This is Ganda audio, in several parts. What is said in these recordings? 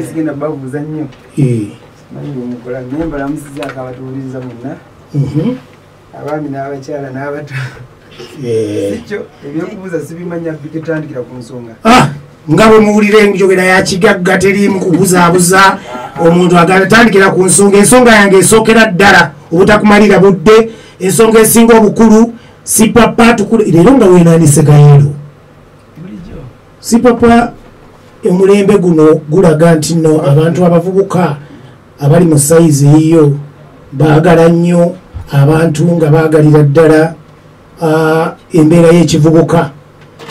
Sigenda bavuza nnyo manyi mukola nemba lamusiza akabatuuliza muna abaami n'abakyala n'abato sikyo ebyokubuuza sibimanya bikitandikira ku nsonga nga bwe muwulira enjogera ya kigagga teriimu kubuzaabuza omuntu agatandikira ku nsonga. Ensonga yange esookera ddala obutakumalira budde, ensonga esinga obukulu si papa tukule leero nga weenaanise gayero si papa. Omulembe guno gulaga nti nno abantu abavubuka abali mu sayizi eyo baagala nnyo abantu nga baagalira ddala embeera y'ekivubuka.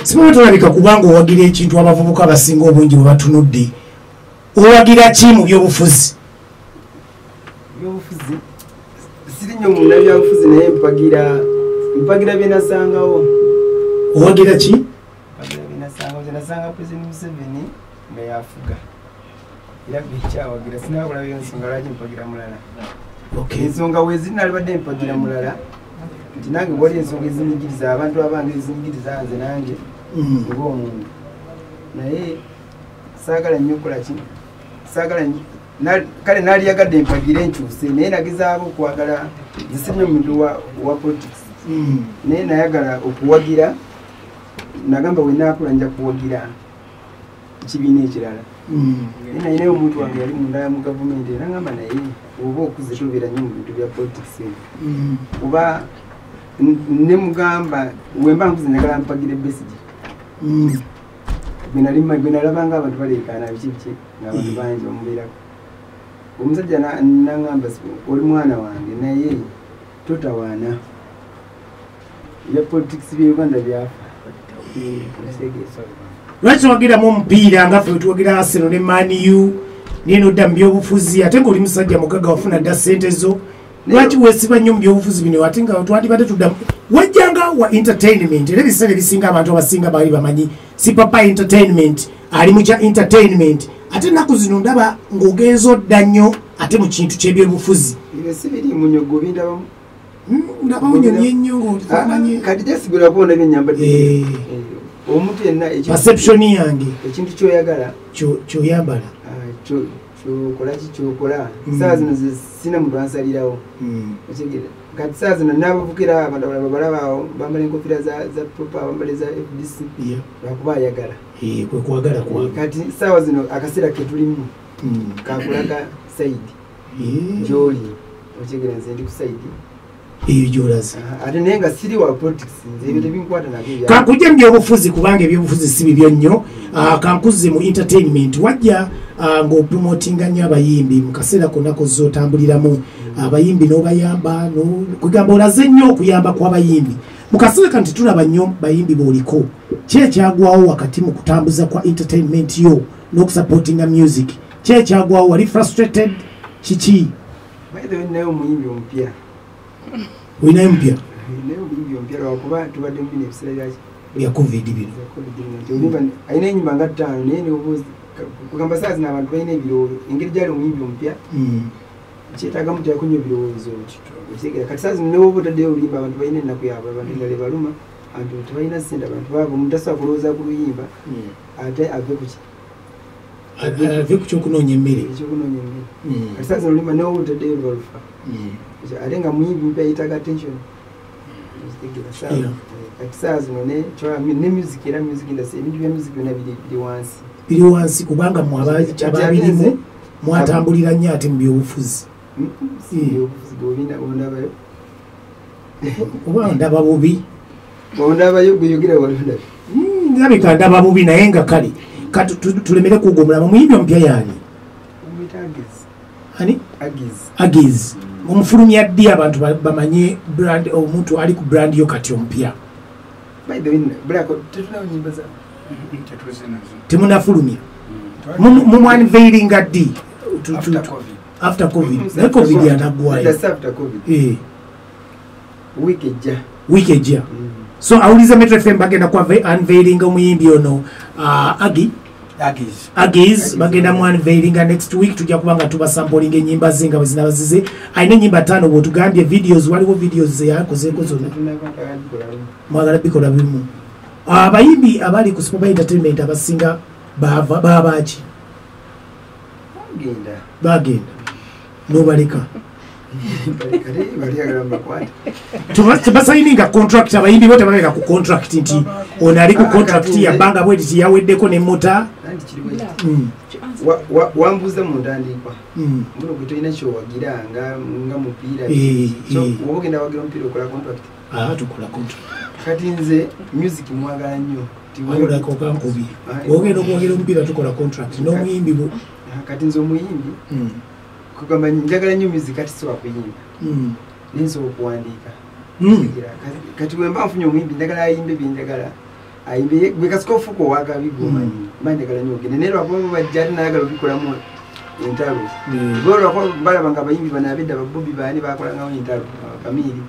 Simanyi tulabika kubanga owagira ekintu abavubuka abasinga obungi bwe batunudde. Owagira ki mu byobufuzi? Byobufuzi siri nnyo munda byabufuzi naye mpagira bye nasangawo. Owagira ki? Nasanga President Museveni nga yafuga era bikyawagira sinakulaba ensonga lwaki mpagira mulala. Ensonga wezinalibadde mpagira mulala nti nange wali ensonga ezinyigiriza abantu abange ezinyigiriza nze nange ng'omuntu naye saagala nnyo okukola ki saagala kale naaliyagadde mpagira enkyuse naye nagezaako okwagala zisinnyo omuntu wa politics naye nayagala okuwagira. Nagamba wenakula nja kuwagira ekibiina ekirala naye naye omuntu wange yali munda mu gavumenti era ngamba naye oba okuze tobeera nnyo mu bintu bya politics oba ne mugamba wemba nkuze njagala mpagira Besigye gwe nalabanga abantu baleekaana biki ng'abantu bangi bamubeerako. Omusajja nangamba oli mwana wange naye totawaana ebya politics bya Uganda byafa. Lwaki wagiramu omupiira nga ffe tuwagira Arsenal ne Man U nino dda mu byobufuzi ate ng'oli musajja mugagga wafuna dda ssente zo? Lwaki weesiba nnyo mu byobufuzi bino ate nga twandibadde tuddamu wajjanga wa entertainment era ebiseera ebisinga abantu abasinga baali bamanyi si papa entertainment ali mu kya entertainment ate ennaku zino ndaba ng'ogenza odda nnyo ate mu kintu ky'ebyobufuzi. Sibiriimu nnyo bindabamu ndabawo nyonyi ennyo ng'otamanye kati tesigula kuwona byennyambadde omuntu yenna perception yange ekintu kyoyagala kyoyambala kyokolaki kyokola saa zino sina muntu ansalirawo kati saa zino nabavukira abantu abalala babalabaawo bambala enkofira za propa bambala za FDC lwakuba ayagala kwe kwagala kwa kati saawa zino akaseera ketulimu kakulaga saidi gyoli okitegeera nze ndi ku saidi eyo gyolaza ate naye nga siri wa politics nze ebyo tebinkwata nabyo kankujja mu byobufuzi kubanga ebyobufuzi si bibyo nnyo kankuze mu entertainment wajja ng'opromotinga nnyo abayimbi mu kaseera konna kozza otambuliramu abayimbi n'obayamba kugamba olaze nnyo okuyamba kw'abayimbi mu kaseera kano tetulaba nnyo bayimbi b'oliko ki ekyagwawo wakati mu kutambuza kwa entertainment yo n'okusupportinga music ki ekyagwawo wali frustrated kiki? naye omuyimbi omupya Winayo mpya? Winayo mpya lwakuba tubadde mu bino ebiseera bya COVID bino. Ayina ennyimba nga 5 naye n'obuuzi kugamba saa zino abantu balina ebirowoozo engeri gyali omuyimbi omupya kyetaaga mutyako nnyo ebirowoozo ekitegeera kati saa zino ne woba otaddeyo oluyimba abantu balina ennaku yaabwe abantu endala baluma abantu tebalina ssente abantu baabo omuntu asobola kulowooza ku luyimba ate ave ku ki ave ku kyokunoonya emmere kati saa zino oluyimba ne woba otaddeyo lwalufa ate nga muyimbi mpya yetaaga attention kati saa zino ne music era music industry ebintu bya music byonna biri wansi kubanga mu ababirimu mwatambulira nnyo ate mu byobufuzi oba ndaba bubi ondabayo gweyogera walondabi ndabika ndaba bubi naye nga kale tulemere kugomulaba muyimbi omupya yaani ani Agiz omufulumya ddi abantu bamanye brand omuntu ali ku brand yo kati omupya temunafulumya mumwanveiringa ddi after COVID naye COVID yanagwayo wiiki ejja so awuliza Metro FM bagenda kwa unveilinga omuyimbi ono Agis bagenda mu unveiling next week tujja kubanga tuba sampling enyimba zinga bwe zinabazize aine nyimba 5 bwe tugambye videos waliwo videos ze yakoze zonna mwagala bikola bimu abayimbi abali ku Super Entertainment abasinga babaaki bagenda nobaleka tubasayininga contract abayimbi bote babeera ku contract nti ono ali ku contract yabbanga bweti yaweddeko nemota wambuuza mu ntandikwa muno gwe tolina kyowagira nga mupiira oba ogenda wagira omupiira okola contract tukola contract kati nze music mwagala nnyo okankubi ogenda okwogera omupiira tukola contract n'omuyimbi bwo kati nze omuyimbi kugamba njagala nnyo music kati siwa kuyimba ninsobola okuwandiika kati bwe mba nfunye omuyimbi njagala ayimbe byenjagala ayimbe gwe kasika ofuuka owagabi gomanyi mba njagala nnyo ogende naye lwakuba bajja ate nayagala obikolamu entalo lwakuba balaba nga abayimbi bano abedda babobi baani bakolangawo entalo kamiiri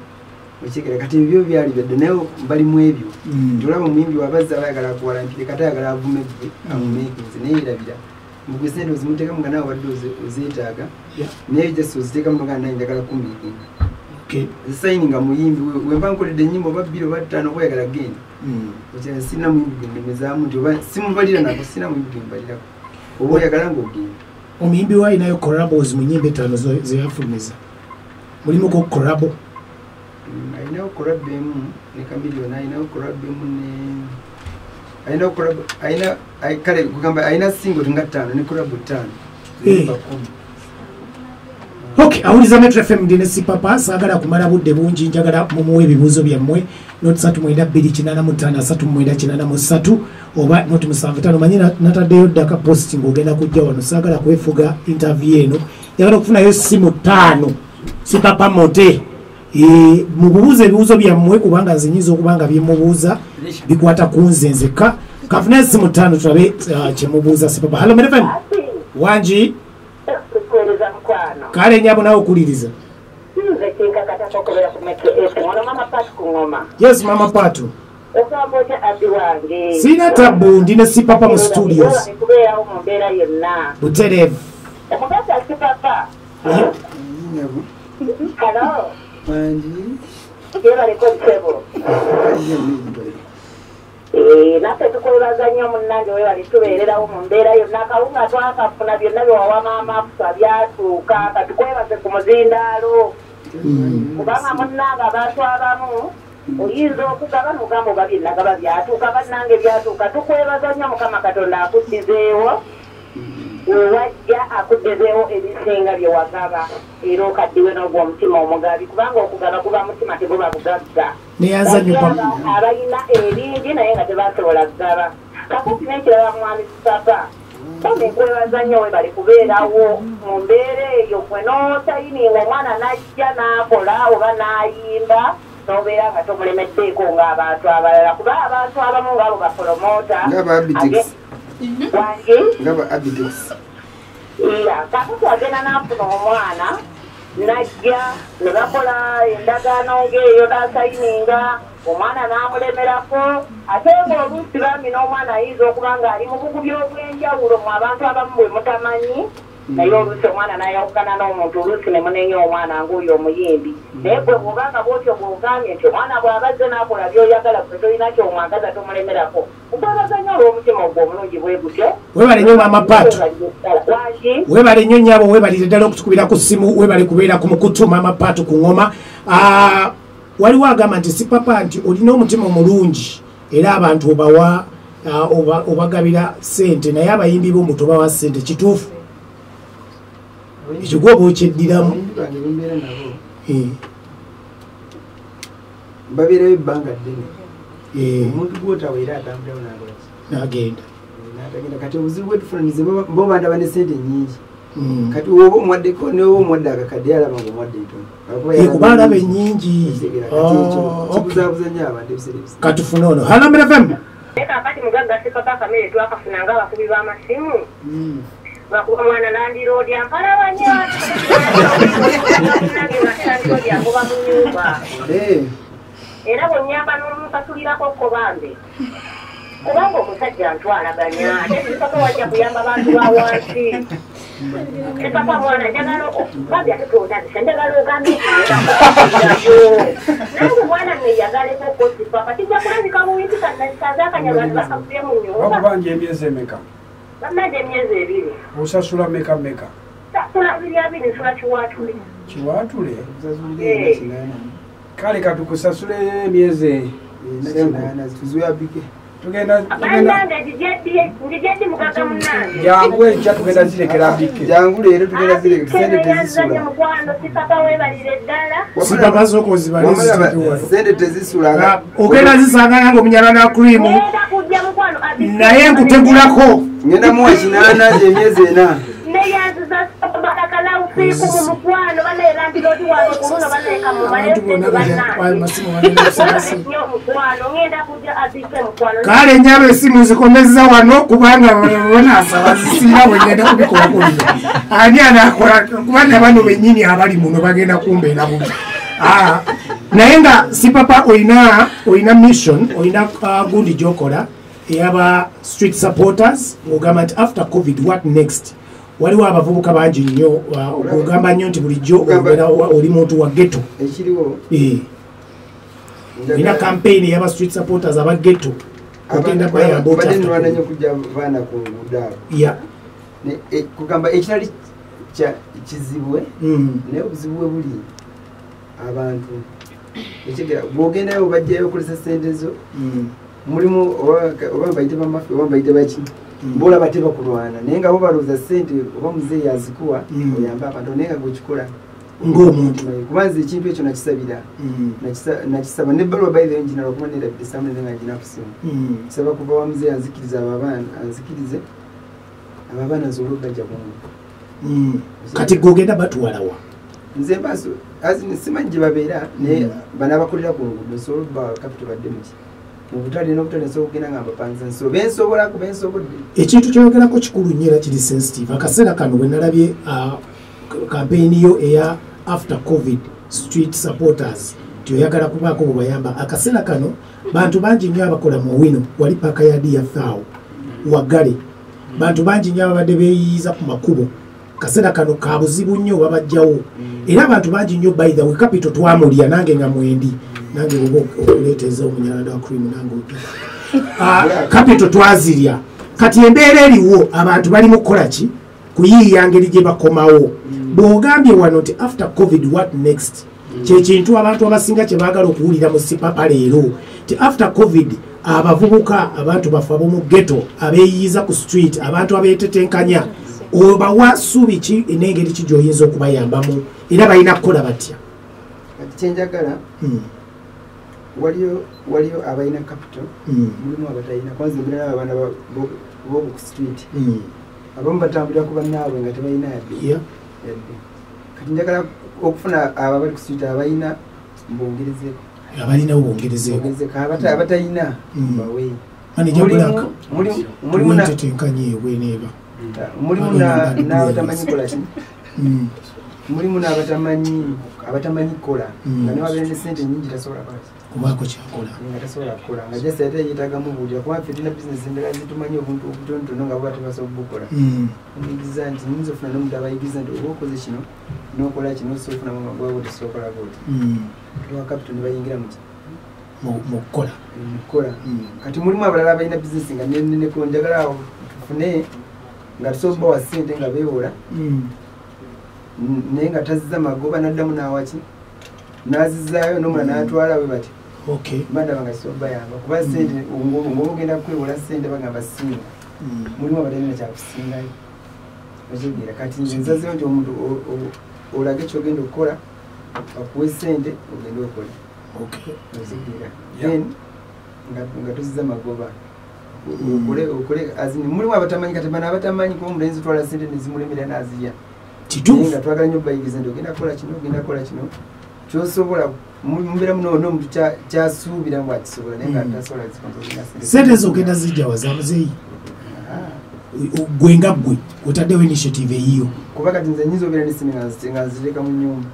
okyekera kati ebyo byali byadde naye balimu ebyo tolaba omuyimbi wabazza bayagala akuwalampire kati ayagala avume gwe amumeekinze naye erabira mugwe sente ozimuteekamu nga nawe wadde ozeetaaga naye jasi oziteekamu nogaa naye njagala kumiikinga zisayini nga muyimbi wemba nkoledde ennyimba oba 2 oba 5 oba oyagala genda okyala sirina muyimbi gwendemezaamu nti oba simubalira nako sirina muyimbi gwembalirako oba oyagala ngaogenda omuyimbi we ayinayo collabos mu nyimba 5 zeyafulumiza mulimuko collabo ayinayo collabo emu ne Chameleone ayinayo collabo emu ne kale kugamba ayina single nga 5 ne collabo 5 Okay, awuliza Metro FM ndine Sipapa sagala kumala budde bungi njagala mumuwe ebibuuzo byammwe not 3.285 oba not 75 manyi nataddeyo ddaka posting ogenda kujja wano sagala kwefuga interview eno njagala okufunayo simu 5 Sipapa mote mubuuze ebibuuzo byammwe kubanga nze nyinza okubanga byemubuuza bikwata ku nze nzekka kafuna simu 5 tulabe kyemubuuza Sipapa. Hello Metro FM wanji kale nyabo nawe okuliriza yes mama Patu sina tabu ndine Sipapa mu studios buterevu naffe tukoleraza nnyo munnange we bali tubeererawo mu mbeera yonna akawunga twakafuna byonna byewawa maama kusa byatuuka katukwebaze ku muzindaalo kubanga munnange abantu abamu oyinza okugaba nogamba oba byennagaba byatuuka bannange byatuuka tukwebaza nnyo Mukama Katonda akuddizeewo wajja akuddizeewo ebisinga bye wagaba era okaddiwe n'ogw'omutima omugabi kubanga okugaba guba mutima teguba bugagga abalina ebingi naye nga tebasobola kugaba kakuti n'ekirala mwami Sipapa omukwebaza nnyo we bali kubeerawo mu mbeera eyo gwe n'otayininga omwana n'ajja n'akola oba n'ayimba n'obeera nga tomulemeddeeko ng'abantu abalala kuba abantu abamu ngaabo bapromota kakuti agenda n'afuna omwana najja ne bakola endagaano ng'eyo n'asayininga omwana n'amulemerako ate ng'oluusi bambi n'omwana ayinza okuba ng'ali mu bugubi obw'enjawulo mu abantu abamu bwe mutamanyi naye oluusi omwana n'ayawukana n'omuntu oluusi ne munenya omwana ng'oyo omuyimbi naye gwe bw'obanga bwotyo bw'ogambye nti omwana bw'abazze n'akola by'oyagala gwe tolina kyomwagaza tomulemerako ukwebaza nnyo olw'omutima ogwo omulungi bwe gutyo webale nnyo mama Patu webale nnyo nnyabo webalire ddala okutukubira ku ssimu webale kubeera ku mukutu mama Patu ku ngoma waliwo agamba nti Sipapa nti olina omutima omulungi era abantu obawa obagabira ssente naye abayimbi b'omu tobawa ssente kituufu ekyo gwoba okyeddiramu babeerayo ebbanga ddene omuntu gwotawa era atambulawo n'agenda kati obuzibu bwetufunize bo bantu abane sente nyingi kati oba omwaddeko neoba omwadde akakadde alaba nga omwadde ntono kuba alaba ennyingi kibuzaabuza nnyo abantu ebiseera ebisa katufune ono Hello Metro FM kakati mugagga Sipapa Kamere twakafuna nga abakubi b'amasimu bakuba mwana landiroodi ampalaba nnyo nange landiroodi akuba mu nnyumba era bwe nnyamba n'omuntu asulirako kkobambe kubanga omusajja ntwalaganya ate sipaka wajja kuyamba bantu ba wansi sipaka mwana njagala babi ate tondabisa njagala ogambe naye mwana neyagaleko kosipaka tijja kulabika buwinti kaza akanyaga bakakubye mu nyumba bakubanja emyezi emeka bamanje emyezi 2 osasula meka sasula 2 nsula kiwatule kale katukusasule emyezi tugenda jangu enkya tugenda zirekera bike jangu leero tugenda zirekera sente tezisula sente tezisula ogenda zisanga nange omunyala na krimu naye nkutegulako ngenda muwa 8 emyezi 4 kale enjalo esimu zikomeza wano kubanga bonasabazisira bwegenda kubikola kulira ani anakola kubanga bano benyini abali muno bagenda kumbeera bubi naye nga si papa oyina mission oyina gundi gyokola eyaba street supporters ng'ogamba nti after covid what next waliwo abavubuka bangi nnyo ogamba nnyo nti bulijjo obeera oli muntu wa ghetto ekiriwo olina campaign eyaba street supporters aba ghetto ogenda bayambaotanyo kujja baana ku ludaalo kugamba ekitali kizibwe naye obuzibu bwe buli abantu ekigera bw'ogendayo bajjayo okozesa sente zo mulimu oba bayite bamafi oba bayite baki mbolaba tebakulwana naye nga bo balooza sente oba muzeeyi azikuwa oyamba abantu naye nga gwekikola ng'omuntu kubanza ekintu ekyo nakisabira nakisaba nebbaluwa bayithe njinala okuba nerabidde samuneze nga njina kusimu kisaba kuva wa muzeeyi anzikiriza anzikirize abo abaana nsobola okugajja bwangu kati gogenda batuwalawa nze mbaaso simanyi gye babeera naye bano abakolera ku nguudo nsobola okuba kapito badde muki mubutale n'obutale nsobola okugenda nga mbapanza nsobola bensobolaku bensobodde ekintu kyogerako kikulu nnyo era kiri sensitive akaseera kano bwe nalabye kampeyini yo eya after covid street supporters tioyagala kubaako bwebayamba akaseera kano bantu bangi nnyo abakola mu wino wali paaka ya diyafaawo waggale bantu bangi nnyo ababadde beeyiyiza ku makubo kaseera kano ka buzibu nnyo babajjawo era abantu bangi nnyo by the way capital twamulya nange nga mwendi nange oba okuleeteza omunyalada wa krimu nange capital twazirya kati embeera eriwo abantu bali mu kukola ki kuyiiya ngeri gye bakomawo bw'ogambye wano nti after covid what next kyekintu abantu abasinga kye baagala okuwulira mu sipapa leero ti after covid abavubuka abantu bafe ab'omu ghetto abeeyiyiza ku street abantu abeetetenkanya obawa ssuubi ki n'engeri ki gy'oyinza okubayambamu era balina kukola batya kati kyenjagala waliyo abalina capital mulimu abatalina kwanza ebirala abaana b'oku street abamu batambulira ku bannaabwe nga tebalina yadde kati njagala okufuna abo abali ku street abalina mbongerezeeko abalinawo bongerezeeko abatalina bawe mulimu ntetenkanye ebweneeba mulimu n'abatamanyi kola ki mulimu n'abatamanyi kola nga newabeera ne sente nyingi tasobola kubaako kyakola nga tasobola kukola nga jasi ate yeetagamu buulira kuba ffe tulina bizinesi endala zitumanyi obuntu obutonotono nga buba tebasobola bukola omuyigiza nti nyinza ofuna n'omuntu abayigiza nti oba okoze kino n'okola kino osobola ofunamu amagwago tesobola booti tuwa kapito ne bayingira muki mukukola kati mulimu abalala abalina bizinesi nga neneko njagala awo tufune nga tusobola bawa ssente nga beewola naye nga taziza magoba naddamu n'awaki n'azizaayo n'omulala n'atwala we bati bandaba nga kisobola bayamba kuba sente ng'ogenda kwewola sente bagamba singa mulimu abatalina kyakusingayo okitegeera kati nze nzazeyo nti omuntu olage kyogenda okukola akuwe sente ogende okola okitegeera then nga toziza magoba okole azini mulimu abatamanyi kati bano abatamanyi kuba omulenzi twala sente nezimulemera n'azirya nga twagala nnyo bayigiza nti ogenda kukola kino ogenda kukola kino kyosobola mubeera munomuntu kyasuubira ngu akisobola naye nga tasobola sente zogenda zijjawa za muzeeyi gwe nga gwe otaddewo initiative eyiyo kuba kati nze nyinza obeera nesime nga nzireka mu nyumba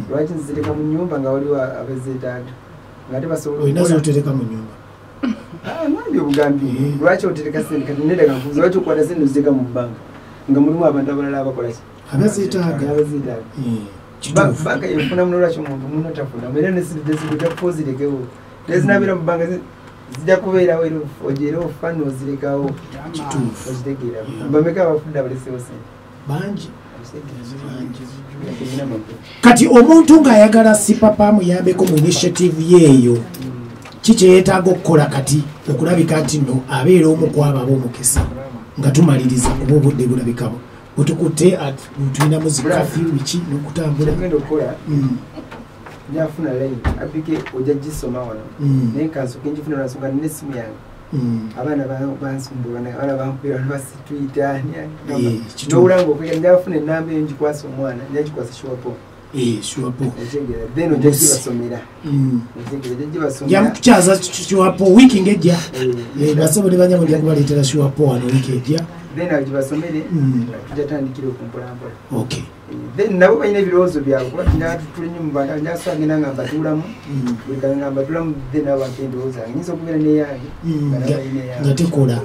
lwaki nzireka mu nyumba nga waliwo abazeetaaga nga tebasobola olina zotereka mu nyumba bugambye bugambi lwaki otereka sente kati neddaga nkubuuza lwaki okwata sente oziteeka mu bbanga nga mulimu abantu abalala abakola ki abazeetaaga banka yefuna muno lwaki omuntu muno tafunamu era nesitakufa ozirekewo nezinabeera mu bbanga zijja kubeerawo era ogere ofa nozirekawo okitegeera bameka abafudde abalesewo sente bangi kati omuntu ng'ayagala sipapa amuyambeko mu initiative yeeyo kikyeyetaaga okukola kati okulabika nti no abeera omu kwabo ab'omukisa nga tumaliriza kuba obudde bulabikabo bwetukutte tulinamu zikafi biki n'okutambula genda okukola nyafuna line abike ojja gisoma wano naye kansoka njifuna nasonga nina essimu yange abaana bansumbula abaana bampera basitwitani nowulanga okwega njafuna enamba eyo njikwasa omwana njagikwasa shuwapo then ojja gibasomera yamutukyaza shuwapo wiiki ngejja basobole banyamu nja kubaleetera shuwapo wano wiiki ejja then agibasomere tujatandikire okumpolampola then nabo balina ebirowoozo byabwe kuba tulinye mubanga njasagenda nga mbatuulamu buli nga mbatuulamu then nabo bampa endowooza yange nyinza okubeera neyange nga tekola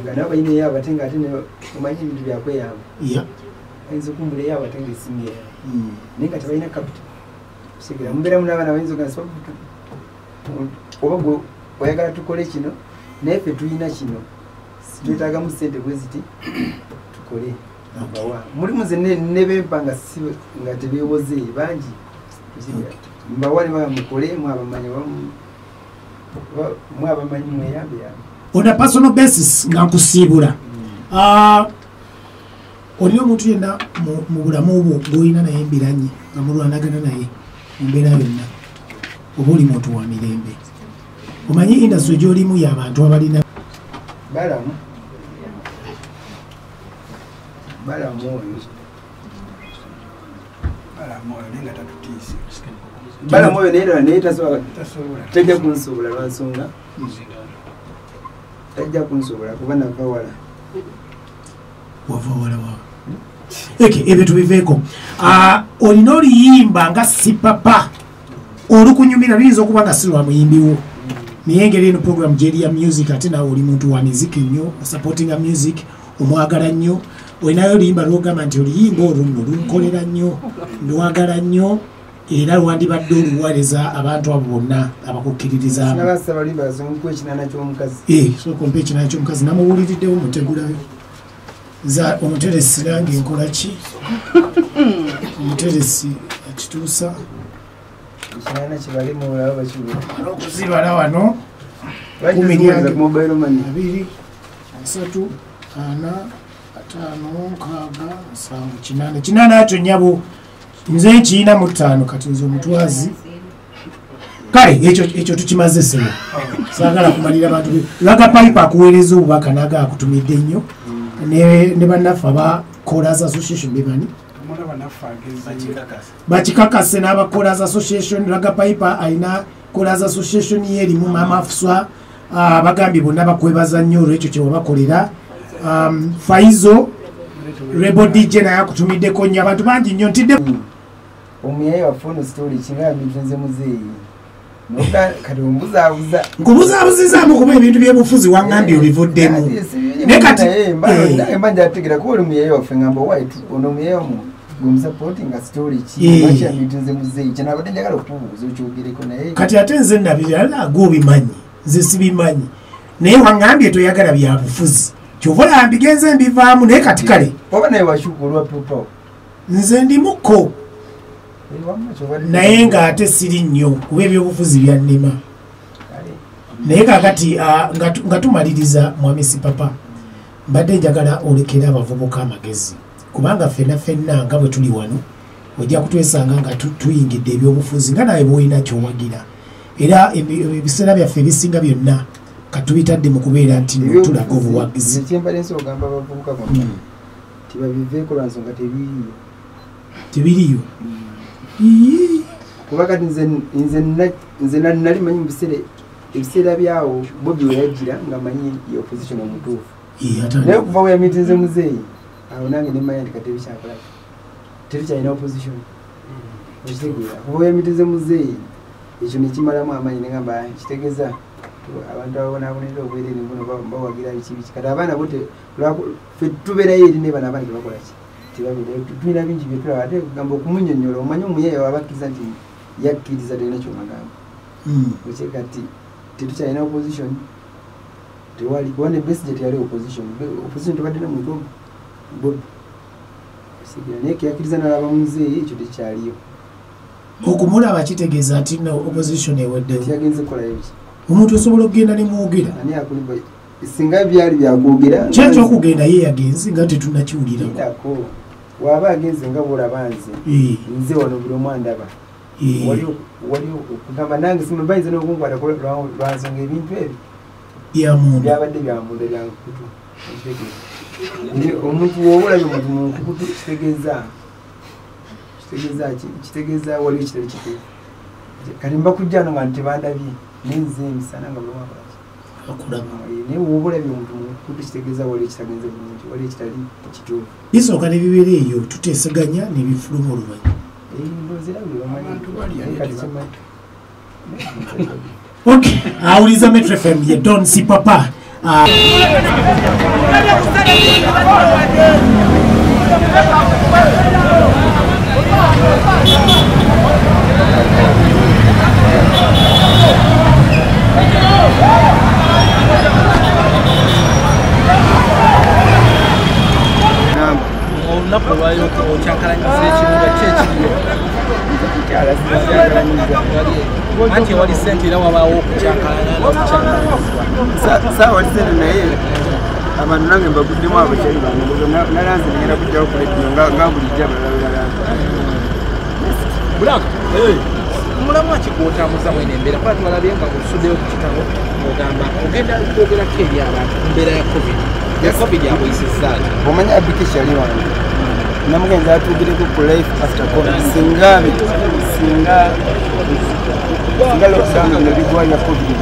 nga nabo balina eyaabwe ate nga ate omanyi ebintu byakweyamba ayinza okumbula eyaabwe ate nga esimu yaabwe naye nga tebalina capital kusigera mubeeramu n'abaana bayinza ogansa oba gwe oyagala tukole kino naye ffe tulina kino twetaagamu ssente bwe ziti tukole mulimu ze nebempa nga tebeewoze bangi mbawa ne bamukole mwabamanyi mweyambe yambe on a personal basis nga nkusiibula olina omuntu yenna mu bulamu obwo gwolina naye embiranye nga mulwanagana naye mu mbeera yonna oba oli muntu wa mirembe omanyi indasitule gy'olimu y'abantu abalina balamu oyo naye tajja kunsuubula lwansonga tajja kunsuubula kuba nava wala wava wala wawe ebyo tubiveeko olina oluyimba nga si papa olukunyumira luyinza okuba nga si lwa muyimbiwo naye engeri eno program gyeri ya music ate nawe oli muntu wa music nnyo supportinga music omwagala nnyo olinayo oluyimba lwogamba nti oluyimba olwo nno lunkolera nnyo lwagala nnyo era lwandibadde oluwaleza abantu abo bonna abakukkiririzaamu sokompa ekinana ky'omukazi namubuuliriddewo mutegulayo omuteresi nange nkola ki omuteresi akituusa okuzibala wano 12 4 5 6 8 atyo nyabo nze nkiina mu 5 kati nze omutwazi kale ekyo tukimaze sebo saagala kumalira abantu laga pipe akuweereza obubaka naga akutumidde nnyo ne bannaffe aba Callers Association bebani bakikakase n'aba Callers Association laga pipe alina Callers Association yerimu mama Fuswa bagambye bonna bakwebaza nnyo olwekyo kye wabakolera Faizo Rebo DJ naye akutumiddeko nnyo abantu bangi nnyo ntidde omuyayi wafuna story kinga bitunze muzeeyi nkubuzabuzizaamu kuba ebintu byebufuzi waŋŋambye obivuddemu naye kati mbanja ategera kuba oli muyayi waffe ngamba white ono muyayi omu gwemusupportinga story ki bitunze muzeeyi kyenabadde njagala okubuuza okyogereko naye kati ate nze nabirala gwobimanyi nze sibimanyi naye waŋŋambye toyagala byabufuzi kyova olambigenze mbivaamu naye kati kale oba naye washuka olwa people nze ndimuko naye ng'ate siri nnyo kuba ebyobufuzi byannima naye kakati nga tumaliriza mwamisi papa mbadde njagala olekera abavubuka amagezi kubanga ffenna nga bwe tuli wano ojja kutwesanga nga tuyingidde ebyobufuzi nga nawe bwolina kyowagira era ebiseera byaffe ebisinga byonna katubitadde mu kubeera nti tulaga obuwagizi ekyembalensi ogamba abavubuka bonna tibabiveeko lwansonga tebiriyo kuba kati nze nali manyi mu ebiseera byawo Bobi we yajjira nga manyi ye opposition omutuufu naye okuva we yamitinze muzeeyi awo nange nemanya nti kati ebikyakola tebikyalina opposition okitegeera kuva we yamitinze muzeeyi ekyo nekimalamu amanyi negamba kitegeeza abantu ababonabonera obwerere buno bawagira biki kati abaana bote tubeerayo eri ne bano abaana tebakola ki tulina bingi byetulaba ate kugamba okumunyonyola omanye omuyeeyo abakkiriza nti yakkiriza talina kyomagamba ekye kati tetukyalina opposition tewali kubane Besigye teyali opposition tebadde ne muntu Bobi naye keyakkiriza nalaba muzeeyi ekyo tekyaliyo okumulaba kitegeeza ati no opposition eweddewo yagenze kukolayo biki omuntu osobola okugenda ne mwogera ani akuliba singa byali byakwogera kyekyo okugenda ye yagenze nga tetunnakiwulirako waba agenze nga bwolaba nze wano buli omu andaba wali okugamba nange simu bayinza n'okunkwata lwansonga ebintu ebyo byabadde byamunda byankukutu omuntu woobulabye omuntu munkukutu kitegeeza waliwo kitali kituufu kati mbakujja no nga tebandabye nenze emisana nga naye woobulabye omuntu munkukutu kitegeeza waliwo kitagenze bulungi waliwo ekitali kituufu bisooka ne bibeera eyo tuteesaganya nebifuluma oluvannyuma okay, awuliza Metro FM ye Don si papa. Olunaku lwaliro okyankalanyiza ekibuga kyekiriyo anti wali sente era wabaawo okukyankalanya saawa sente naye abantu nange mbaguddemu abakyali bange nalanze negenda kujjawo kuletino nga bulijja abalala bulaka omulamu akikwotambuza mwene embeera kuba tubalabye nga osuddeyo ku kitabo ogamba ogenda kwogerako eri abantu mbeera ya covid abuyisizza ati omanya application wange namugenza atugireko ku life after covid singa lockdown nebigwanya covid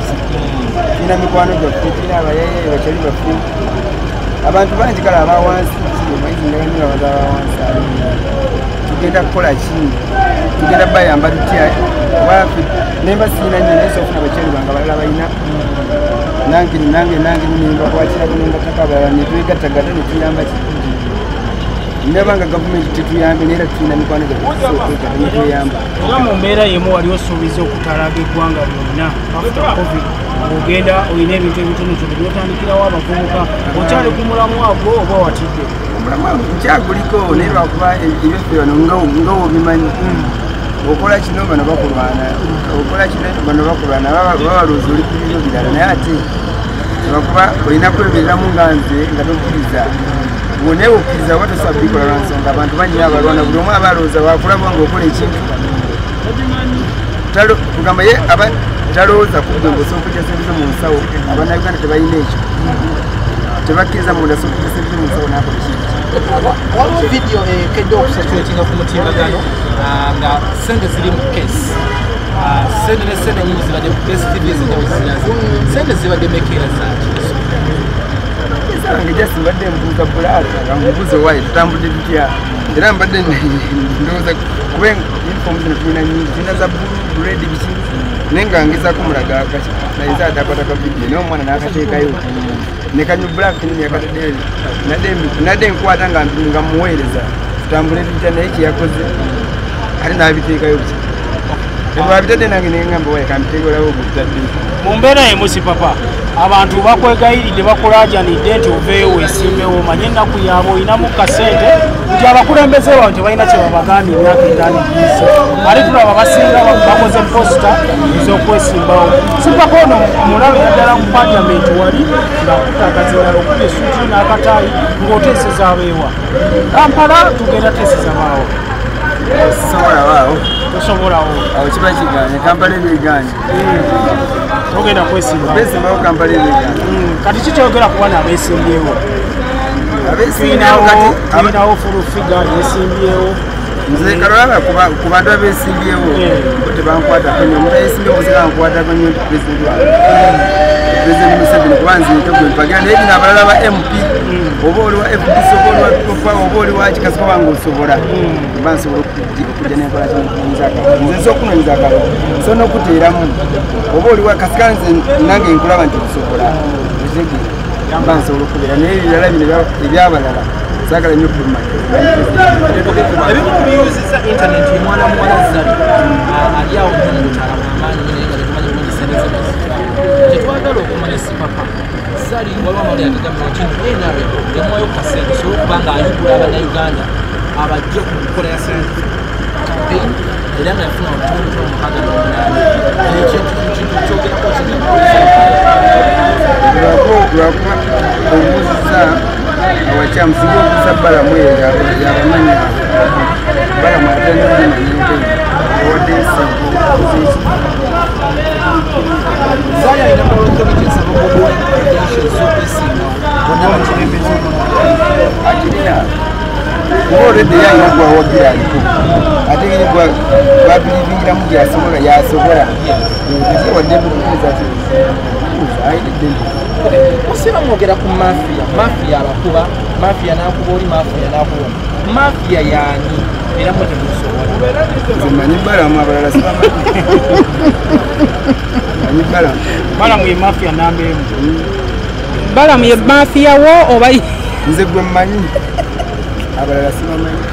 ina mikwano gyaffe tina abayeye bakyali baffe abantu bangi kale abawansi maizingaanyira abantu abawansi tugenda kukola ki tugenda bayamba tutya wafi nemba siina nnyo naye sofuna bakyali bange abalala balina nange nimba kwakirako nemba taka abalala netwegattagatta netuyamba ki ndabanga gavumenti tetuyambe neera tulina mikwano gyatweyamba era mu mbeera yemu wali osuubiza okutalaga eggwanga lyonna after covid ogenda olina ebintu ebitonotono byotandikirawo abavubuka okyali ku mulamu agwo oba watidde omulamu nkyaguliko naye lwakuba ebyaffe bano nga wobimanyi okola kino bano bakulwana okola kino bano bakulwana babalooza oli ku bino birala naye ate lwakuba olina kwebereramu nga nze nga tokkiriza naye okkiriza oba tosobola kubikola lwansonga abantu bangi abalwana buli omu abalooza wakulaba nga okola ekintu kugamba ye aba talowooza kugwe ngaosobola okujja service mu nsawo abannayuganda tebalina ekyo tebakkiriza munda sobola okujja service mu nsawo nakola kintu waliwo vidiyo ekedde okusatulatinga ku mutimbagano nga sente ziri mu kesi sente ne sente nyingi zibadde ku kesi tv ezinjawo zinazi sente zibadde mekeera zaaki esange jasi mbadde mbuuza bulaala nga mubuuze waayi tutambudde tutya era mbadde ndowooza kuba uniform zino tulina nyingi tulina za bulu red biki naye nga ngezaako mulaga naye adakwataka vidiyo naye omwana n'akateekayo ne kanyu black nyini yakatadde nadde nkwata nga muweereza tutambule tutya naye kyeyakoze ate n'abiteekayo biki lwabitadde nange neŋŋamba waye kambiteekolawo obutadde mu mbeera yemusi papa abantu bakwegayiridde bakulaajanidde nti oveeyo weesimbewo omanye ennaku yaabwe olinamu kasente nti abakulembeze bawe tebalina kye babagambye emyaka etaano giise ate tulaba basinga bakoze posita ez'okwesimbawo sipaka ono mulabe naddala mu paliamenti wali ng'akutagazirala okuba esuuti n'akataayi ng'oteeseza abeewa kampala tugenda teeseza baawo sobolawaawo tosobolawo awo kiba kiganye kampala ebyeganye togenda kwesimbawo besimbawo kampala ebyeganye kati kikyogera kuba n'abeesimbyewo tulinawo fulufiga yeesimbyewo nze kalwala ku bantu abeesimbyewo tebankwatako nyo omuntu ayesimbye omuzira nkwatako nyo nti pulezidenti Museveni kuba banzi mpagira naye bino abalala ba MP oba oli wa FDC oba oli wa Kofa oba oli wa Kikasiko bangu osobola bansobola okujja n'enkola nze nsobola okunoonyeza akalulu so n'okuteeramu oba oli wa Kasikanze nange nkulaba nti okusobola bansobola okubeera naye ebirala bino ebyabalala saagala nnyo okubimanyi ebimu ku biyuzizza intaneti mwana muwala Zari ali awo nnyo mu butaala bw'amaanyi naye nga tetumanyi bulungi sente ze tetwagala okumanya si papa Zari waliwo amawulire agagamba nti NRM yamwayo ku kasente sobola okuba ng'ayigula abannayuganda abajja ku nkola ya sente campaign era nga yafuna omutono mukaaga n'omunaana ekintu kyogerako lwakuba obuzizza awakyamu singa okuza balamu eyo yabamanyi balamu ate nobimanyente owadde ensingo Zari alina mulokkomiti ensaba okubowa credentials z'okwesinga bonna bakirembeze akirina kuba olwedde yalina gwawagira aliko ate ngeri gwabilivingiramu gyasobola yasobola wadde bukubuuza ti ayidde Osiba mwogera ku mafia abakuba mafia n'akuba oli mafia n'akuba mafia yaani era mwe temusobola nze manyi balamu abalala sibamanyi manyi balamu ye mafia namba emu balamu ye mafia wo oba nze gwe mmanyi abalala sibamanyi